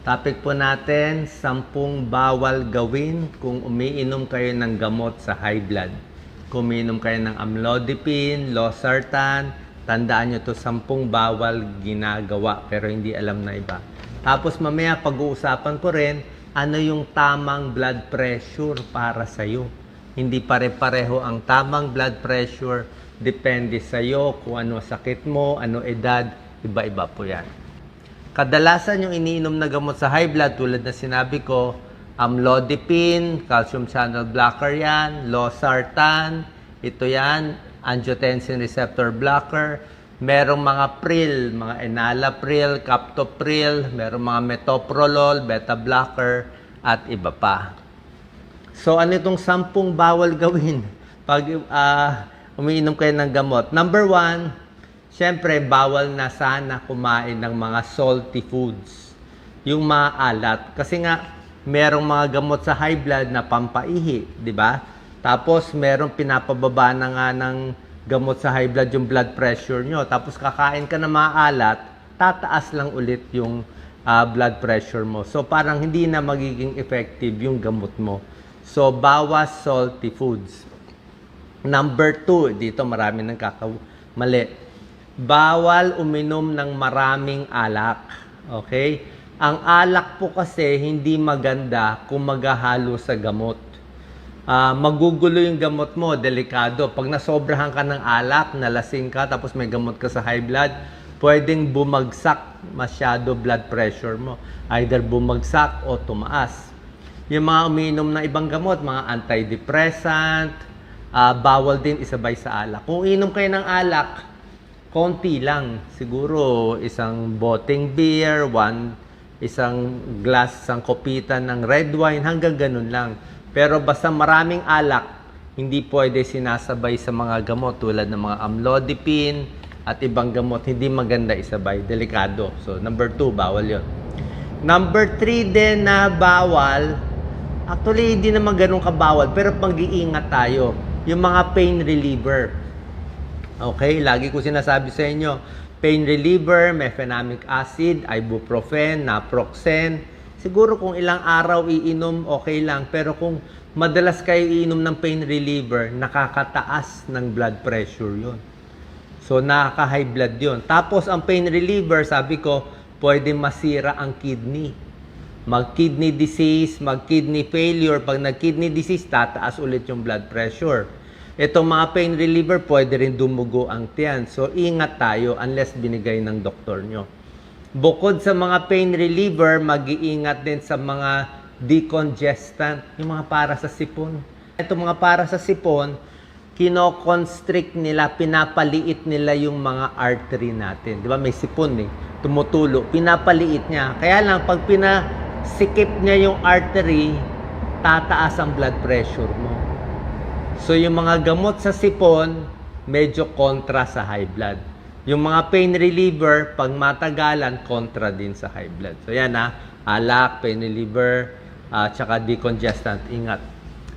Topic po natin, 10 bawal gawin kung umiinom kayo ng gamot sa high blood. Kung umiinom kayo ng amlodipine, losartan, tandaan nyo to 10 bawal ginagawa pero hindi alam na iba. Tapos mamaya pag-uusapan ko rin, ano yung tamang blood pressure para sa'yo. Hindi pare-pareho ang tamang blood pressure, depende sa'yo kung ano sakit mo, ano edad, iba-iba po yan. Kadalasan yung iniinom na gamot sa high blood, tulad na sinabi ko, amlodipine, calcium channel blocker yan, losartan, ito yan, angiotensin receptor blocker, merong mga pril, mga enalapril, captopril, merong mga metoprolol, beta blocker, at iba pa. So, ano itong 10 bawal gawin pag umiinom kayo ng gamot? Number 1, siyempre, bawal na sana kumain ng mga salty foods. Yung maalat. Kasi nga, merong mga gamot sa high blood na pampaihi, di ba? Tapos, merong pinapababa na nga ng gamot sa high blood yung blood pressure nyo. Tapos, kakain ka na maalat, tataas lang ulit yung blood pressure mo. So, parang hindi na magiging effective yung gamot mo. So, bawas salty foods. Number 2, dito marami nang mali. Bawal uminom ng maraming alak. Okay? Ang alak po kasi hindi maganda kung maghahalo sa gamot. Magugulo yung gamot mo, delikado. Pag nasobrahan ka ng alak, nalasing ka, tapos may gamot ka sa high blood, pwedeng bumagsak masyado blood pressure mo. Either bumagsak o tumaas. Yung mga uminom na ibang gamot, mga antidepressant, bawal din isabay sa alak. Kung inom kayo ng alak, konti lang. Siguro isang boteng beer, isang glass, isang kopitan ng red wine, hanggang ganun lang. Pero basta maraming alak, hindi pwede sinasabay sa mga gamot tulad ng mga amlodipine at ibang gamot. Hindi maganda isabay. Delikado. So, number 2, bawal yon. Number 3 din na bawal, actually, hindi naman ganun kabawal, pero pag-iingat tayo. Yung mga pain reliever. Okay, lagi ko sinasabi sa inyo, pain reliever, mefenamic acid, ibuprofen, naproxen. Siguro kung ilang araw iinom, okay lang. Pero kung madalas kayo iinom ng pain reliever, nakakataas ng blood pressure yon. So, nakaka-high blood yon. Tapos, ang pain reliever, sabi ko, pwede masira ang kidney. Mag-kidney disease, mag-kidney failure. Pag nag-kidney disease, tataas ulit yung blood pressure. Itong mga pain reliever, pwede rin dumugo ang tiyan. So, ingat tayo unless binigay ng doktor nyo. Bukod sa mga pain reliever, mag-iingat din sa mga decongestant, yung mga para sa sipon. Itong mga para sa sipon, kino-constrict nila, pinapaliit nila yung mga artery natin. Di ba? May sipon eh. Tumutulo. Pinapaliit niya. Kaya lang, pag pinasikip niya yung artery, tataas ang blood pressure mo. So, yung mga gamot sa sipon, medyo kontra sa high blood. Yung mga pain reliever, pag matagalan, kontra din sa high blood. So, yan alak, pain reliever, tsaka decongestant. Ingat.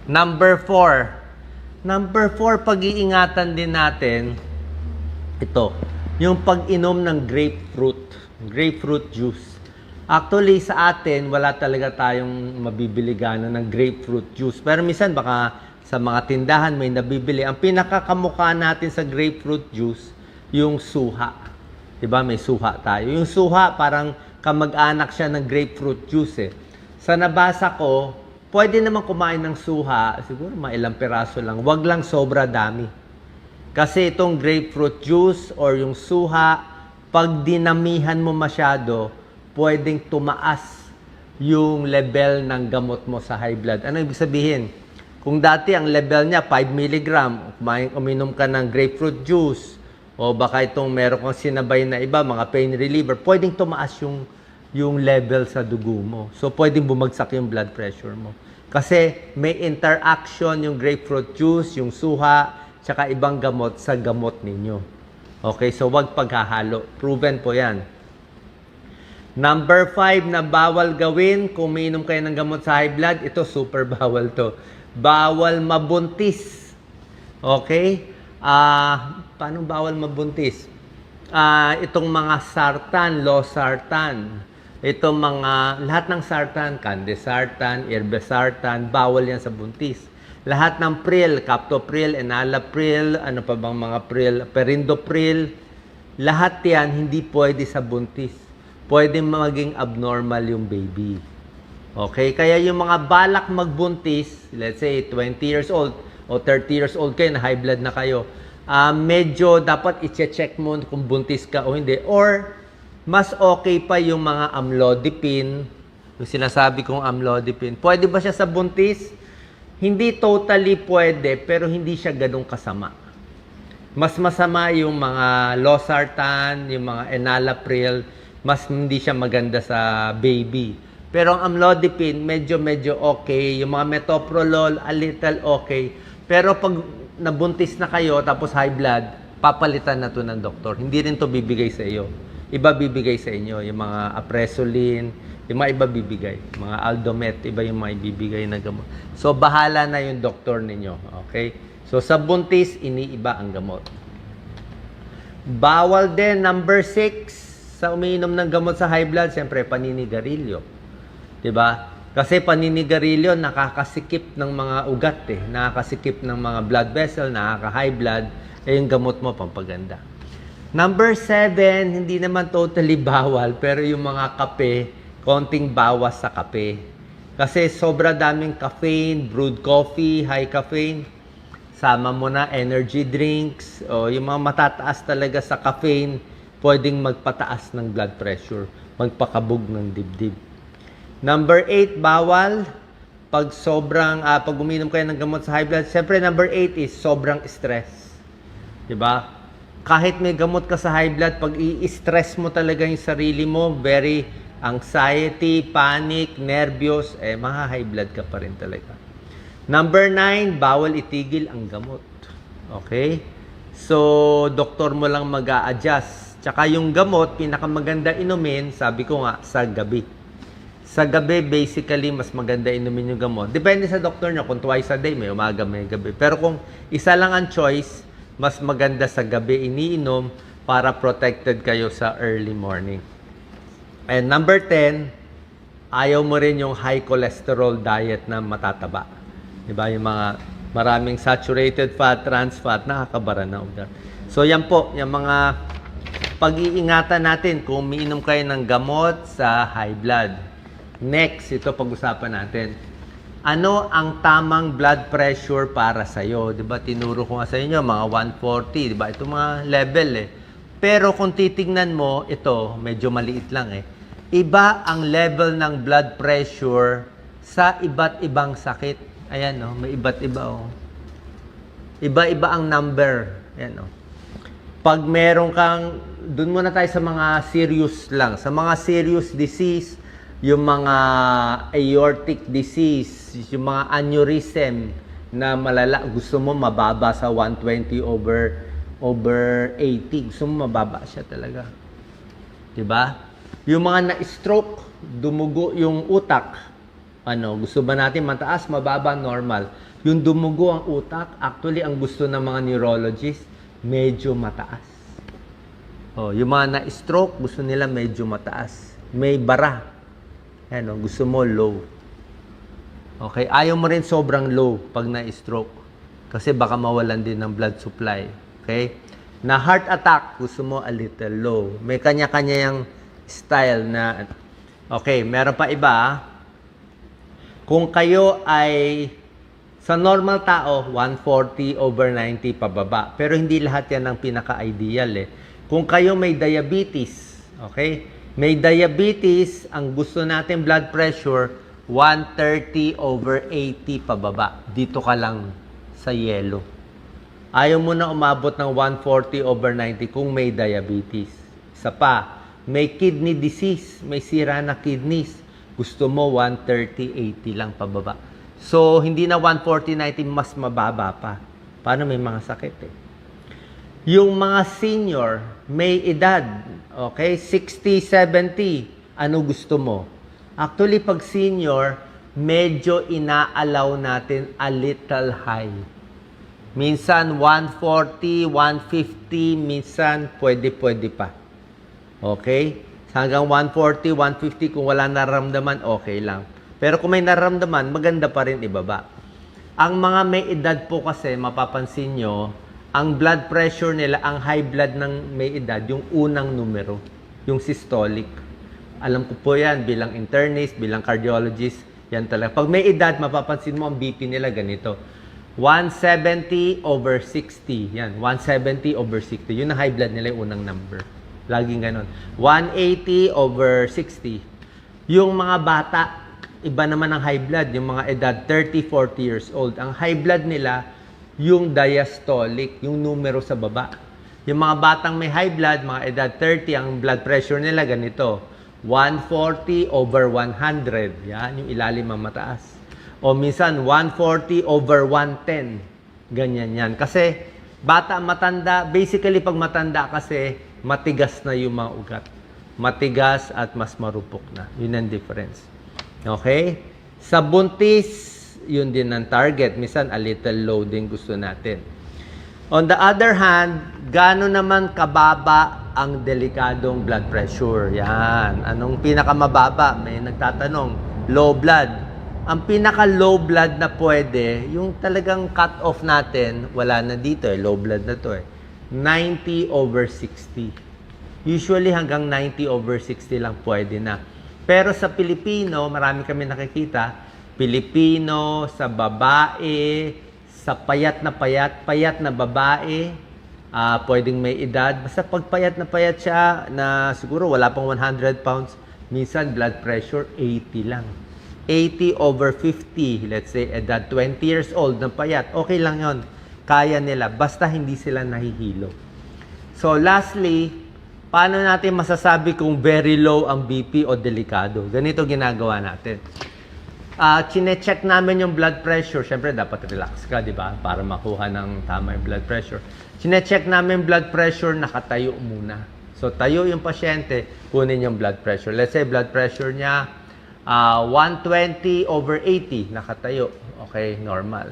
Number 4. Number 4, pag-iingatan din natin, ito, yung pag-inom ng grapefruit juice. Actually, sa atin, wala talaga tayong mabibili gana ng grapefruit juice. Pero minsan, baka sa mga tindahan may nabibili. Ang pinakakamukha natin sa grapefruit juice, yung suha. Diba? May suha tayo. Yung suha, parang kamag-anak siya ng grapefruit juice eh. Sa nabasa ko, pwede naman kumain ng suha, siguro mga ilang piraso lang. Wag lang sobra dami. Kasi itong grapefruit juice or yung suha, pag dinamihan mo masyado, pwedeng tumaas yung level ng gamot mo sa high blood. Ano ibig sabihin? Kung dati ang level niya 5 mg, uminom ka ng grapefruit juice, o baka itong meron kang sinabay na iba, mga pain reliever, pwedeng tumaas yung level sa dugo mo. So, pwedeng bumagsak yung blood pressure mo. Kasi may interaction yung grapefruit juice, yung suha, tsaka ibang gamot sa gamot ninyo. Okay, so wag paghahalo. Proven po yan. Number 5 na bawal gawin kung umiinom kayo ng gamot sa high blood, ito super bawal to. Bawal mabuntis. Okay? Paano bawal mabuntis? Itong mga sartan, losartan, Ito mga, lahat ng sartan, candesartan, irbesartan, bawal yan sa buntis. Lahat ng pril, captopril, enalapril, ano pa bang mga pril, perindopril, lahat yan hindi pwede sa buntis. Pwede maging abnormal yung baby. Okay? Kaya yung mga balak magbuntis, let's say 20 years old o 30 years old kayo, na high blood na kayo, medyo dapat i-check mo kung buntis ka o hindi. Or, mas okay pa yung mga amlodipine, yung sinasabi kong amlodipine. Pwede ba siya sa buntis? Hindi totally pwede, pero hindi siya ganun kasama. Mas masama yung mga losartan, yung mga enalapril, mas hindi siya maganda sa baby. Pero ang amlodipine, medyo okay. Yung mga metoprolol, a little okay. Pero pag nabuntis na kayo, tapos high blood, papalitan na to ng doktor. Hindi rin to bibigay sa iyo. Iba bibigay sa inyo. Yung mga apresolin, yung mga iba bibigay. Mga aldomet, iba yung mga ibibigay na gamot. So, bahala na yung doktor ninyo. Okay? So, sa buntis, iniiba ang gamot. Bawal din, number 6, sa umiinom ng gamot sa high blood, siyempre, paninigarilyo. Diba? Kasi paninigarilyo, nakakasikip ng mga ugat eh. Nakakasikip ng mga blood vessel, nakaka-high blood. Eh, yung gamot mo, pampaganda. Number 7, hindi naman totally bawal, pero yung mga kape, konting bawas sa kape. Kasi sobra daming caffeine, brewed coffee, high caffeine. Sama mo na energy drinks, o yung mga matataas talaga sa caffeine, pwedeng magpataas ng blood pressure, magpakabog ng dibdib. Number 8, bawal. Pag pag uminom kayo ng gamot sa high blood, siyempre number 8 is sobrang stress. Diba? Kahit may gamot ka sa high blood, pag i-stress mo talaga yung sarili mo, very anxiety, panic, nervyos, maha-high blood ka pa rin talaga. Number 9, bawal itigil ang gamot. Okay? So, doktor mo lang mag-a-adjust. Tsaka yung gamot, pinakamaganda inumin, sabi ko nga, sa gabi. Sa gabi, basically, mas maganda inumin yung gamot. Depende sa doktor nyo, kung twice a day, may umaga, may gabi. Pero kung isa lang ang choice, mas maganda sa gabi iniinom para protected kayo sa early morning. And number 10, ayaw mo rin yung high cholesterol diet na matataba. Diba? Yung mga maraming saturated fat, trans fat, nakakabara na ugat. So yan po, yung mga pag-iingatan natin kung umiinom kayo ng gamot sa high blood. Next, ito pag-usapan natin. Ano ang tamang blood pressure para sa'yo? Diba? Tinuro ko nga sa inyo, mga 140. Diba? Ito mga level eh. Pero kung titignan mo, ito, medyo maliit lang eh. Iba ang level ng blood pressure sa iba't ibang sakit. Ayan, no? May iba't iba, oh. Iba-iba ang number. Ayan, oh. Pag meron kang, dun muna tayo sa mga serious lang. Sa mga serious disease, yung mga aortic disease, yung mga aneurysm na malala, gusto mo mababa sa 120 over 80. Gusto mo mababa siya talaga. Diba? Yung mga na-stroke, dumugo yung utak. Gusto ba natin mataas, mababa, normal. Yung dumugo ang utak, actually, ang gusto ng mga neurologist, medyo mataas. Yung mga na-stroke, gusto nila medyo mataas. May bara. Gusto mo low. Okay, ayaw mo rin sobrang low pag na-stroke. Kasi baka mawalan din ng blood supply. Okay? Na heart attack, gusto mo a little low. May kanya-kanya yung style na, okay, meron pa iba. Kung kayo ay, sa normal tao, 140 over 90 pababa. Pero hindi lahat yan ang pinaka-ideal eh. Kung kayo may diabetes, okay? May diabetes, ang gusto natin blood pressure, 130 over 80 pababa. Dito ka lang sa yellow. Ayaw mo na umabot ng 140 over 90 kung may diabetes. Isa pa, may kidney disease, may sira na kidneys. Gusto mo 130, 80 lang pababa. So, hindi na 140, 90, mas mababa pa. Paano may mga sakit eh? Yung mga senior, may edad, okay, 60, 70, ano gusto mo? Actually, pag senior, medyo inaalaw natin a little high. Minsan 140, 150, minsan pwede pa. Okay? Hanggang 140, 150, kung wala nararamdaman, okay lang. Pero kung may nararamdaman, maganda pa rin ibaba. Ang mga may edad po kasi, mapapansin nyo, ang blood pressure nila, ang high blood ng may edad, yung unang numero, yung systolic. Alam ko po yan, bilang internist, bilang cardiologist, yan talaga. Pag may edad, mapapansin mo ang BP nila ganito. 170/60. Yan, 170/60. Yun ang high blood nila, yung unang number. Laging ganon. 180/60. Yung mga bata, iba naman ang high blood. Yung mga edad 30, 40 years old. Ang high blood nila, yung diastolic, yung numero sa baba. Yung mga batang may high blood, mga edad 30, ang blood pressure nila ganito. 140/100. Yan, yung ilalim ang mataas. O minsan, 140/110. Ganyan yan. Kasi, bata, matanda, basically pag matanda kasi, matigas na yung mga ugat. Matigas at mas marupok na. Yun ang difference. Okay? Sa buntis, yun din ang target. Minsan, a little low din gusto natin. On the other hand, gaano naman kababa ang delikadong blood pressure? Yan. Anong pinakamababa? May nagtatanong. Low blood. Ang pinaka-low blood na pwede, yung talagang cut-off natin, wala na dito eh. Low blood na to eh. 90/60. Usually hanggang 90/60 lang pwede na. Pero sa Pilipino, marami kami nakikita, Pilipino, sa babae, sa payat na babae, pwedeng may edad. Basta pag payat siya, na siguro wala pang 100 pounds, minsan blood pressure 80 lang. 80/50, let's say, edad 20 years old na payat, okay lang yon, kaya nila, basta hindi sila nahihilo. So lastly, paano natin masasabi kung very low ang BP o delikado? Ganito ginagawa natin. Chine-check namin yung blood pressure. Siyempre, dapat relax ka, di ba? Para makuha ng tama yung blood pressure. Chine-check namin blood pressure, nakatayo muna. So, tayo yung pasyente, kunin yung blood pressure. Let's say, blood pressure niya, 120/80, nakatayo. Okay, normal.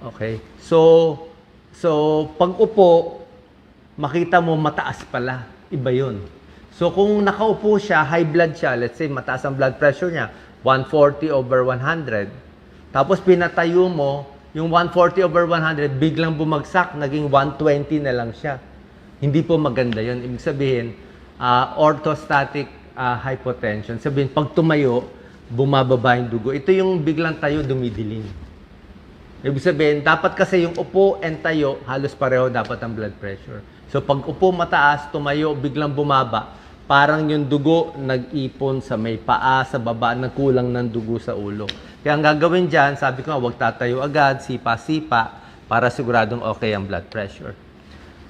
Okay. So pag upo, makita mo mataas pala. Iba yun. So, kung nakaupo siya, high blood siya, let's say, mataas ang blood pressure niya, 140/100. Tapos, pinatayo mo, yung 140/100, biglang bumagsak, naging 120 na lang siya. Hindi po maganda yun. Ibig sabihin, orthostatic hypotension. Sabihin, pag tumayo, bumababa yung dugo. Ito yung biglang tayo, dumidilim. Ibig sabihin, dapat kasi yung upo and tayo, halos pareho dapat ang blood pressure. So, pag upo mataas, tumayo, biglang bumaba, parang yung dugo nag-ipon sa may paa, sa baba, nagkulang ng dugo sa ulo. Kaya ang gagawin dyan, sabi ko nga, huwag tatayo agad, sipa-sipa, para siguradong okay ang blood pressure.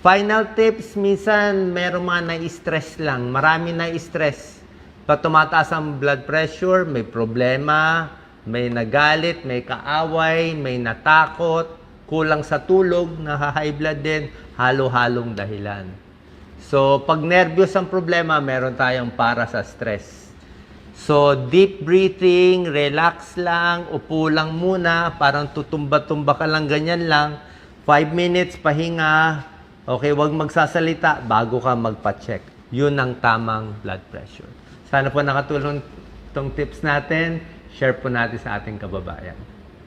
Final tips, minsan merong mga na-stress lang. Marami na-stress. Pag tumataas ang blood pressure, may problema, may nagalit, may kaaway, may natakot, kulang sa tulog, high blood din, halo-halong dahilan. So, pag nervyos ang problema, meron tayong para sa stress. So, deep breathing, relax lang, upo lang muna, parang tutumba-tumba ka lang, ganyan lang. 5 minutes, pahinga. Okay, huwag magsasalita bago ka magpa-check. Yun ang tamang blood pressure. Sana po nakatulong itong tips natin. Share po natin sa ating kababayan.